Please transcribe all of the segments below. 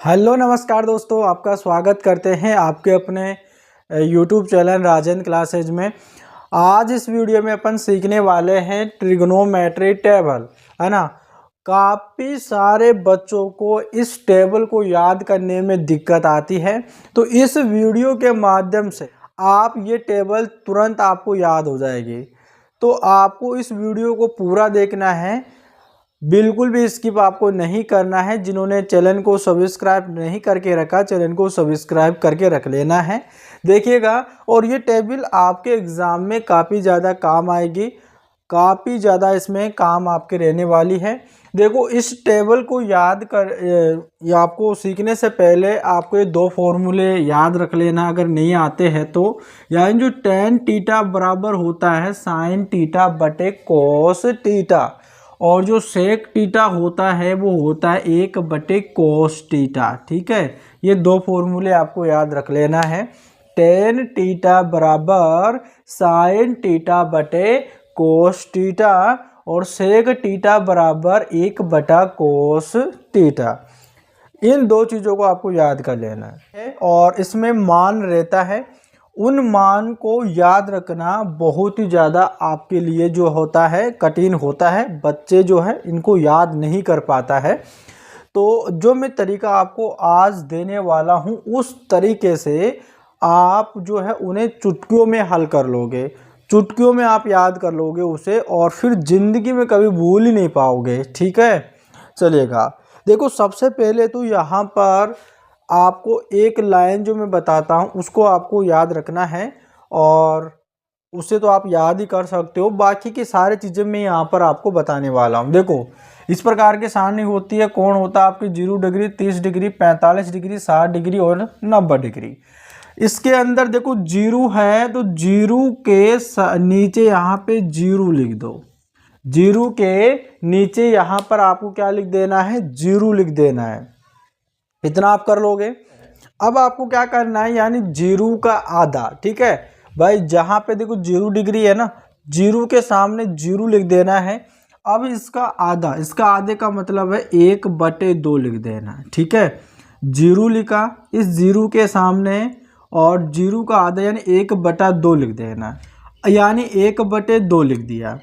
Hello नमस्कार दोस्तों, आपका स्वागत करते हैं आपके अपने यूट्यूब चैनल राजेंद्र क्लासेज में। आज इस वीडियो में अपन सीखने वाले हैं ट्रिग्नोमेट्री टेबल, है ना। काफ़ी सारे बच्चों को इस टेबल को याद करने में दिक्कत आती है, तो इस वीडियो के माध्यम से आप ये टेबल तुरंत आपको याद हो जाएगी। तो आपको इस वीडियो को पूरा देखना है, बिल्कुल भी स्किप आपको नहीं करना है। जिन्होंने चैनल को सब्सक्राइब नहीं करके रखा, चैनल को सब्सक्राइब करके रख लेना है, देखिएगा। और ये टेबल आपके एग्ज़ाम में काफ़ी ज़्यादा काम आएगी, काफ़ी ज़्यादा इसमें काम आपके रहने वाली है। देखो, इस टेबल को याद कर या आपको सीखने से पहले आपको ये दो फॉर्मूले याद रख लेना अगर नहीं आते हैं तो। यानी जो टेन टीटा बराबर होता है साइन टीटा बटे कोस टीटा, और जो सेक टीटा होता है वो होता है 1/कोस टीटा। ठीक है, ये दो फॉर्मूले आपको याद रख लेना है। टेन टीटा बराबर साइन टीटा बटे कोस टीटा और सेक टीटा बराबर 1/कोस टीटा। इन दो चीज़ों को आपको याद कर लेना है। और इसमें मान रहता है, उन मान को याद रखना बहुत ही ज़्यादा आपके लिए जो होता है कठिन होता है। बच्चे जो है इनको याद नहीं कर पाता है। तो जो मैं तरीका आपको आज देने वाला हूँ उस तरीके से आप जो है उन्हें चुटकियों में हल कर लोगे, चुटकियों में आप याद कर लोगे उसे, और फिर ज़िंदगी में कभी भूल ही नहीं पाओगे। ठीक है, चलिएगा। देखो, सबसे पहले तो यहाँ पर आपको एक लाइन जो मैं बताता हूँ उसको आपको याद रखना है, और उसे तो आप याद ही कर सकते हो। बाकी की सारी चीज़ें मैं यहाँ पर आपको बताने वाला हूँ। देखो, इस प्रकार के सारणी होती है। कोण होता है आपकी 0 डिग्री, 30 डिग्री, 45 डिग्री, 60 डिग्री और 90 डिग्री। इसके अंदर देखो 0 है तो 0 के नीचे यहाँ पे 0 लिख दो। 0 के नीचे यहाँ पर आपको क्या लिख देना है? 0 लिख देना है। इतना आप कर लोगे। अब आपको क्या करना है, यानी 0 का आधा। ठीक है भाई, जहाँ पे देखो 0 डिग्री है ना, 0 के सामने 0 लिख देना है। अब इसका आधा, इसका आधे का मतलब है 1/2 लिख देना है। ठीक है, 0 लिखा इस 0 के सामने, और 0 का आधा यानी 1/2 लिख देना है, यानी 1/2 लिख दिया।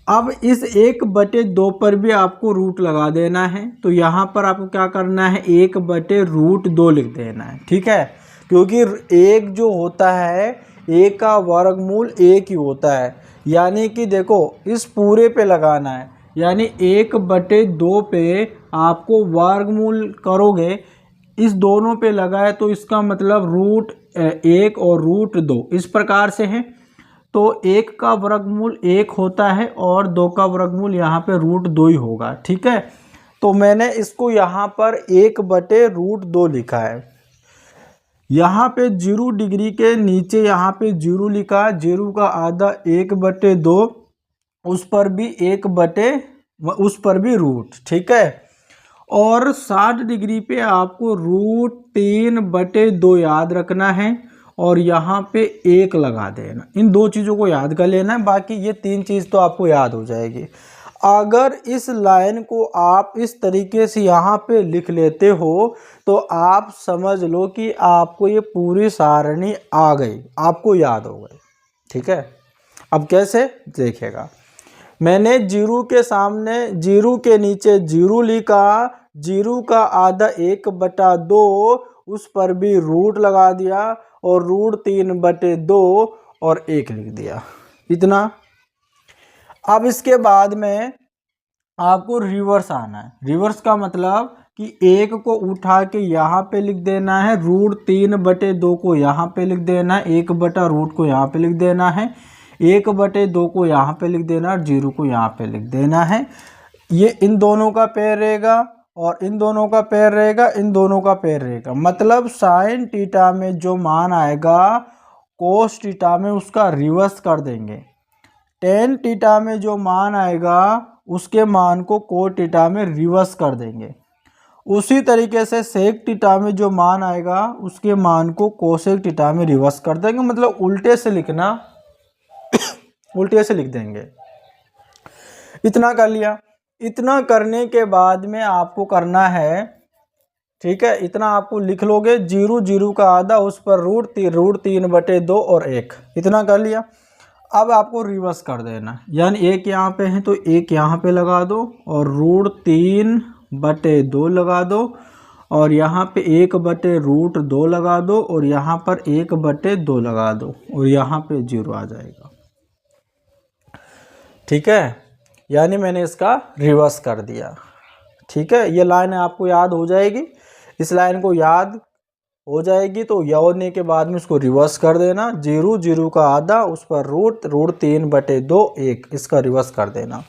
अब इस 1/2 पर भी आपको रूट लगा देना है, तो यहाँ पर आपको क्या करना है, 1/√2 लिख देना है। ठीक है, क्योंकि एक जो होता है, एक का वर्गमूल एक ही होता है। यानी कि देखो, इस पूरे पे लगाना है, यानी 1/2 पे आपको वर्गमूल करोगे, इस दोनों पे लगाए तो इसका मतलब √1 और √2 इस प्रकार से है। तो 1 का वर्गमूल 1 होता है और 2 का वर्गमूल यहाँ पे √2 ही होगा। ठीक है, तो मैंने इसको यहाँ पर 1/√2 लिखा है। यहाँ पे 0 डिग्री के नीचे यहाँ पे 0 लिखा, 0 का आधा 1/2, उस पर भी उस पर भी रूट। ठीक है, और 60 डिग्री पे आपको √3/2 याद रखना है, और यहाँ पे 1 लगा देना। इन दो चीज़ों को याद कर लेना है, बाकी ये 3 चीज़ तो आपको याद हो जाएगी। अगर इस लाइन को आप इस तरीके से यहाँ पे लिख लेते हो तो आप समझ लो कि आपको ये पूरी सारणी आ गई, आपको याद हो गई। ठीक है, अब कैसे देखिएगा। मैंने 0 के सामने 0 के नीचे 0 लिखा, 0 का आधा 1/2, उस पर भी रूट लगा दिया, और √3/2 और 1 लिख दिया। इतना। अब इसके बाद में आपको रिवर्स आना है। रिवर्स का मतलब कि 1 को उठा के यहाँ पे लिख देना है, √3/2 को यहाँ पे लिख देना है, 1/√2 को यहाँ पे लिख देना है, 1/2 को यहाँ पे लिख देना है, और 0 को यहाँ पे लिख देना है। ये इन दोनों का पेयर रहेगा, और इन दोनों का पेयर रहेगा, इन दोनों का पेयर रहेगा। मतलब साइन टीटा में जो मान आएगा कोस टीटा में उसका रिवर्स कर देंगे। टेन टीटा में जो मान आएगा उसके मान को कोस टीटा में रिवर्स कर देंगे। उसी तरीके से सेक टीटा में जो मान आएगा उसके मान को कोसेक टीटा में रिवर्स कर देंगे। मतलब उल्टे से लिखना, उल्टे से लिख देंगे। इतना कर लिया। इतना करने के बाद में आपको करना है, ठीक है, इतना आपको लिख लोगे। 0 का आधा उस पर √3 और 1, इतना कर लिया। अब आपको रिवर्स कर देना, यानी 1 यहाँ पे है तो 1 यहाँ पे लगा दो और √3/2 लगा दो और यहाँ पे 1/√2 लगा दो और यहाँ पर 1/2 लगा दो और यहाँ पे 0 आ जाएगा। ठीक है, यानी मैंने इसका रिवर्स कर दिया। ठीक है, ये लाइन आपको याद हो जाएगी। इस लाइन को याद हो जाएगी तो यह होने के बाद में इसको रिवर्स कर देना। 0 का आधा उस पर √3/2 1, इसका रिवर्स कर देना।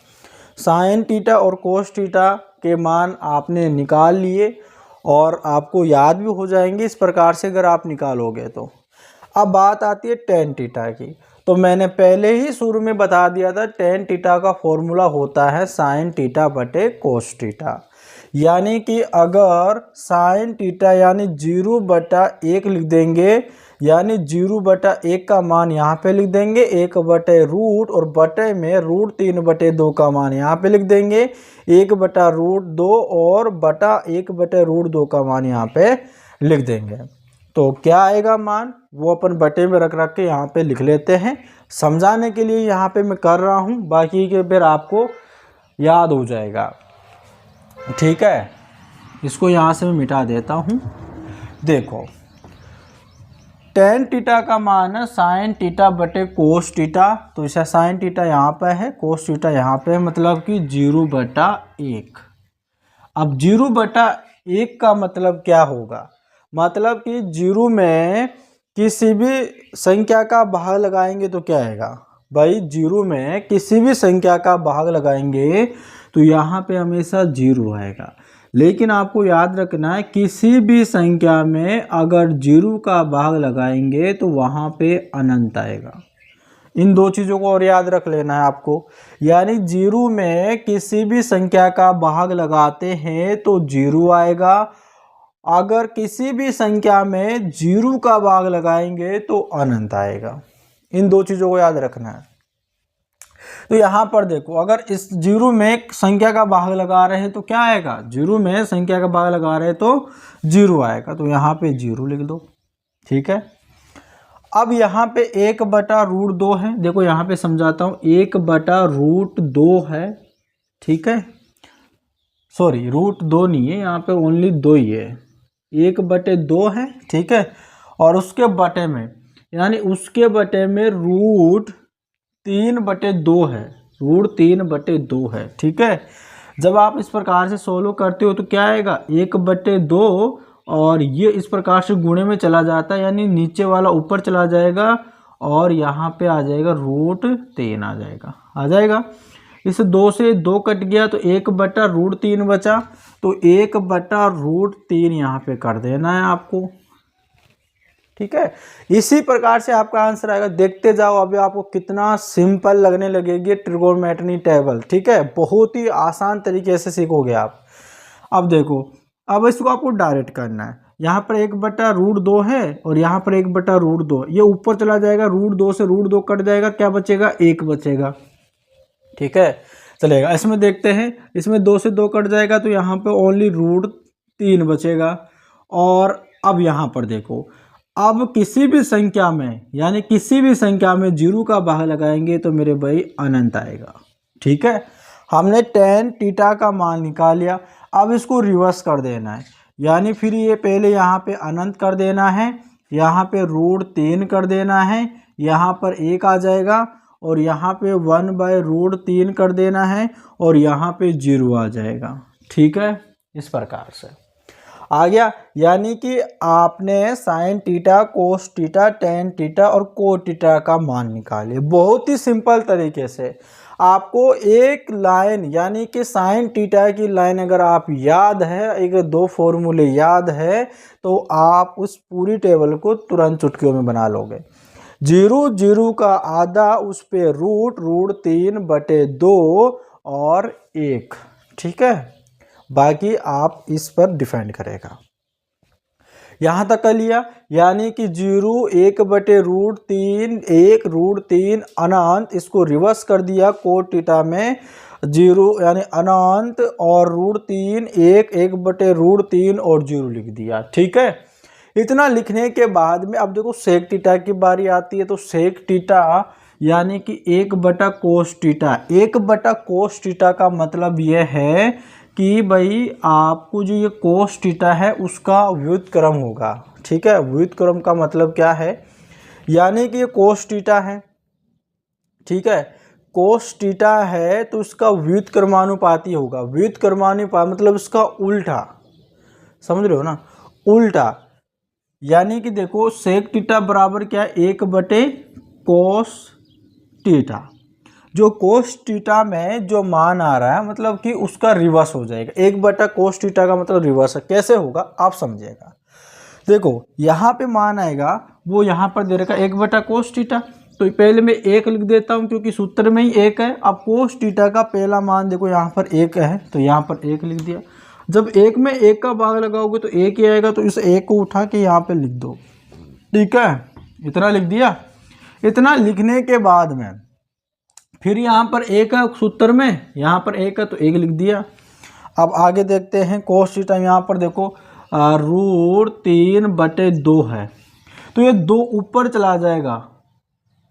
साइन थीटा और कोस थीटा के मान आपने निकाल लिए और आपको याद भी हो जाएंगे इस प्रकार से अगर आप निकालोगे तो। अब बात आती है टेन थीटा की। तो मैंने पहले ही शुरू में बता दिया था, टेन थीटा का फॉर्मूला होता है साइन थीटा बटे कोस थीटा। यानी कि अगर साइन थीटा यानी 0/1 लिख देंगे, यानी 0/1 का मान यहाँ पे लिख देंगे, 1/√, और बटे में √3/2 का मान यहाँ पे लिख देंगे, 1/√2 और बटा 1/√2 का मान यहाँ पे लिख देंगे। तो क्या आएगा मान, वो अपन बटे में रख के यहाँ पे लिख लेते हैं। समझाने के लिए यहाँ पे मैं कर रहा हूँ, बाकी के फिर आपको याद हो जाएगा। ठीक है, इसको यहाँ से मैं मिटा देता हूँ। देखो, टेन थीटा का मान है साइन थीटा बटे कोस थीटा। तो इसे साइन थीटा यहाँ पे है, कोस थीटा यहाँ पे है, मतलब कि 0/1। अब 0/1 का मतलब क्या होगा, मतलब कि 0 में किसी भी संख्या का भाग लगाएंगे तो क्या आएगा भाई, 0 में किसी भी संख्या का भाग लगाएंगे तो यहाँ पे हमेशा 0 आएगा। लेकिन आपको याद रखना है, किसी भी संख्या में अगर 0 का भाग लगाएंगे तो वहाँ पे अनंत आएगा। इन दो चीज़ों को और याद रख लेना है आपको। यानी 0 में किसी भी संख्या का भाग लगाते हैं तो 0 आएगा, अगर किसी भी संख्या में 0 का भाग लगाएंगे तो अनंत आएगा। इन दो चीज़ों को याद रखना है। तो यहाँ पर देखो, अगर इस 0 में संख्या का भाग लगा रहे हैं तो क्या आएगा, 0 में संख्या का भाग लगा रहे हैं तो 0 आएगा, तो यहाँ पे 0 लिख दो। ठीक है, अब यहाँ पे 1/√2 है। देखो यहाँ पे समझाता हूँ, 1/√2 है। ठीक है, सॉरी √2 नहीं है, यहाँ पे ओनली 2 ही है, 1/2 है। ठीक है, और उसके बटे में, यानी उसके बटे में √3/2 है, √3/2 है। ठीक है, जब आप इस प्रकार से सोल्व करते हो तो क्या आएगा, 1/2 और ये इस प्रकार से गुणे में चला जाता है, यानी नीचे वाला ऊपर चला जाएगा और यहाँ पे आ जाएगा √3 आ जाएगा। इस 2 से 2 कट गया तो 1/√3 बचा, तो 1/√3 यहाँ पे कर देना है आपको। ठीक है, इसी प्रकार से आपका आंसर आएगा। देखते जाओ अभी आपको कितना सिंपल लगने लगेगी ट्रिगोनोमेट्री टेबल। ठीक है, बहुत ही आसान तरीके से सीखोगे आप। अब देखो, अब इसको आपको डायरेक्ट करना है। यहाँ पर 1/√2 है और यहाँ पर 1/√2, ये ऊपर चला जाएगा, √2 से √2 कट जाएगा, क्या बचेगा, 1 बचेगा। ठीक है, चलेगा। इसमें देखते हैं, इसमें 2 से 2 कट जाएगा तो यहाँ पे ओनली √3 बचेगा। और अब यहाँ पर देखो, अब किसी भी संख्या में, यानी किसी भी संख्या में 0 का भाग लगाएंगे तो मेरे भाई अनंत आएगा। ठीक है, हमने टेन थीटा का मान निकाल लिया। अब इसको रिवर्स कर देना है, यानी फिर ये पहले यहाँ पे अनंत कर देना है, यहाँ पे √3 कर देना है, यहाँ पर 1 आ जाएगा और यहाँ पे 1/√3 कर देना है और यहाँ पे 0 आ जाएगा। ठीक है, इस प्रकार से आ गया। यानी कि आपने sine theta, cos theta, tan theta और कोट थीटा का मान निकाले बहुत ही सिंपल तरीके से। आपको एक लाइन, यानी कि साइन थीटा की लाइन अगर आप याद है, एक 2 फॉर्मूले याद है, तो आप उस पूरी टेबल को तुरंत चुटकियों में बना लोगे। 0 का आधा उस पे √3/2 और 1। ठीक है, बाकी आप इस पर डिपेंड करेगा। यहाँ तक कर लिया, यानी कि 0 1/√3 1 √3 अनंत, इसको रिवर्स कर दिया कोट थीटा में। जीरो यानी अनंत और √3 1 1/√3 और 0 लिख दिया। ठीक है, इतना लिखने के बाद में अब देखो सेक थीटा की बारी आती है। तो सेक थीटा यानी कि 1/cos थीटा। 1/cos थीटा का मतलब यह है कि भाई आपको जो ये कोस थीटा है उसका व्युत्क्रम होगा। ठीक है, व्युत्क्रम का मतलब क्या है, यानी कि ये कोस थीटा है। ठीक है, कोस थीटा है तो इसका व्युत्क्रमानुपाती होगा। व्युत्क्रमानुपात मतलब इसका उल्टा, समझ रहे हो ना, उल्टा। यानी कि देखो सेक थीटा बराबर क्या है, 1/cos थीटा। जो कोस थीटा में जो मान आ रहा है मतलब कि उसका रिवर्स हो जाएगा। 1/cos थीटा का मतलब रिवर्स है। कैसे होगा आप समझिएगा। देखो यहाँ पे मान आएगा, वो यहाँ पर दे रखा 1/cos थीटा, तो पहले मैं 1 लिख देता हूँ क्योंकि सूत्र में ही 1 है। अब कोस थीटा का पहला मान देखो यहाँ पर 1 है तो यहाँ पर 1 लिख दिया। जब 1 में 1 का भाग लगाओगे तो 1 ही आएगा, तो इस 1 को उठा के यहाँ पे लिख दो। ठीक है, इतना लिख दिया। इतना लिखने के बाद में फिर यहाँ पर 1 है सूत्र में, यहाँ पर 1 है तो 1 लिख दिया। अब आगे देखते हैं कोस थीटा। यहाँ पर देखो √3/2 है, तो ये 2 ऊपर चला जाएगा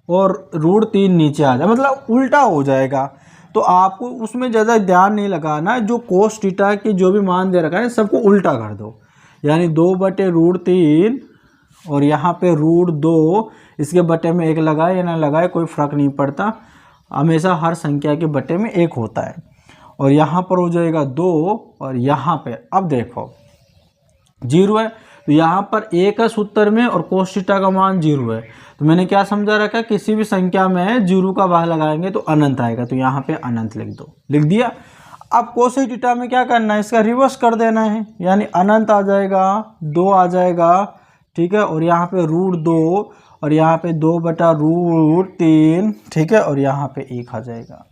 और √3 नीचे आ जाए, मतलब उल्टा हो जाएगा। तो आपको उसमें ज़्यादा ध्यान नहीं लगाना, जो कोस थीटा के जो भी मान दे रखा है सबको उल्टा कर दो। यानी 2/√3 और यहाँ पे √2, इसके बटे में 1 लगाए या ना लगाए कोई फ़र्क नहीं पड़ता, हमेशा हर संख्या के बटे में 1 होता है। और यहाँ पर हो जाएगा 2 और यहाँ पे अब देखो 0 है, तो यहाँ पर 1 है सूत्र में और कोस थीटा का मान 0 है। तो मैंने क्या समझा रखा है, किसी भी संख्या में 0 का भाग लगाएंगे तो अनंत आएगा, तो यहाँ पे अनंत लिख दो, लिख दिया। अब कोस थीटा में क्या करना है, इसका रिवर्स कर देना है, यानी अनंत आ जाएगा, 2 आ जाएगा। ठीक है, और यहाँ पे √2 और यहाँ पे 2/√3। ठीक है, और यहाँ पे 1 आ जाएगा।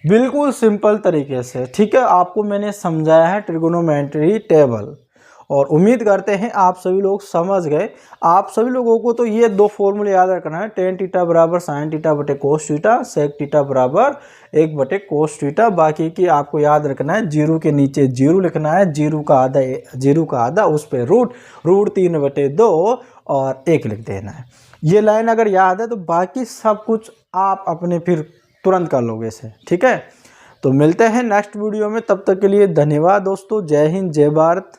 बिल्कुल सिंपल तरीके से। ठीक है, आपको मैंने समझाया है ट्रिगोनोमेट्री टेबल, और उम्मीद करते हैं आप सभी लोग समझ गए। आप सभी लोगों को तो ये 2 फॉर्मूले याद रखना है, tan थीटा बराबर sin थीटा/cos थीटा, सेक थीटा बराबर 1/cos थीटा। बाकी की आपको याद रखना है, 0 के नीचे 0 लिखना है, 0 का आधा उस पर √3/2 और 1 लिख देना है। ये लाइन अगर याद है तो बाकी सब कुछ आप अपने फिर तुरंत कर लोगे इसे। ठीक है, तो मिलते हैं नेक्स्ट वीडियो में, तब तक के लिए धन्यवाद दोस्तों। जय हिंद, जय भारत।